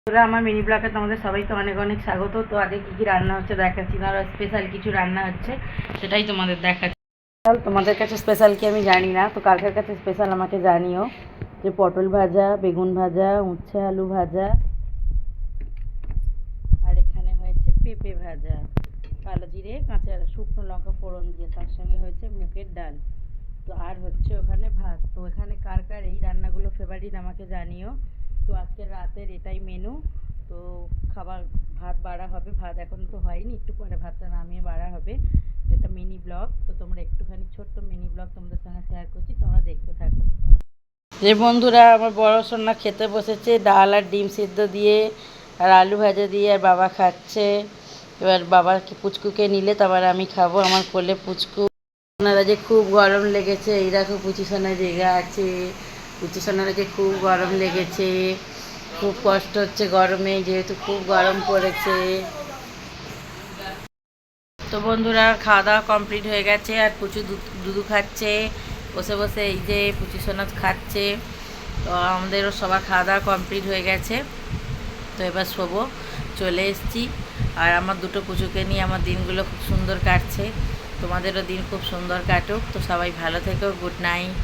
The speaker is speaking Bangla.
তোরা আমার মিনি ব্লগে তোমাদের সবাইকে অনেক অনেক স্বাগত। তো আগে কী কী রান্না হচ্ছে দেখাচ্ছি, না স্পেশাল কিছু রান্না হচ্ছে সেটাই তোমাদের দেখাচ্ছি। তোমাদের কাছে স্পেশাল কি আমি জানি না, তো কার কার কাছে স্পেশাল আমাকে জানিও। যে পটল ভাজা, বেগুন ভাজা, উচ্ছে আলু ভাজা, আর এখানে হয়েছে পেঁপে ভাজা, কালো জিরে কাঁচা শুকনো লঙ্কা ফোড়ন দিয়ে, তার সঙ্গে হয়েছে মুগের ডাল। তো আর হচ্ছে ওখানে ভাত। তো এখানে কার কার এই রান্নাগুলো ফেভারিট আমাকে জানিও। তো আজকের রাতের এটাই মেনু। তো খাবার ভাত বাড়া হবে, ভাত এখন তো হয়নি, একটু পরে ভাতটা নামিয়ে বাড়া হবে। তো এটা মিনি ব্লগ, তো তোমরা একটুখানি ছোট্ট মিনি ব্লগ তোমাদের সঙ্গে শেয়ার করছি, তোমরা দেখতে থাকো। যে বন্ধুরা, আমার বড় সোনা খেতে বসেছে ডাল আর ডিম সিদ্ধ দিয়ে আর আলু ভাজা দিয়ে, আর বাবা খাচ্ছে। এবার বাবাকে পুচকুকে নিলে তারপর আমি খাবো, আমার কোলে পুচকু। ওনারা যে খুব গরম লেগেছে, এই দেখো পুচি সোনা জেগে আছে। পুচি সোনারা যে খুব গরম লেগেছে, খুব কষ্ট হচ্ছে গরমে, যেহেতু খুব গরম পড়েছে। তো বন্ধুরা, খাওয়া দাওয়া কমপ্লিট হয়ে গেছে, আর পুচু দুধু খাচ্ছে বসে বসে, এই যে পুচি সোনা খাচ্ছে। তো আমাদেরও সবার খাওয়া দাওয়া কমপ্লিট হয়ে গেছে। তো এবার শোবো, চলে এসেছি। আর আমার দুটো পুচুকে নিয়ে আমার দিনগুলো খুব সুন্দর কাটছে। তোমাদেরও দিন খুব সুন্দর কাটুক। তো সবাই ভালো থেকো, গুড নাইট।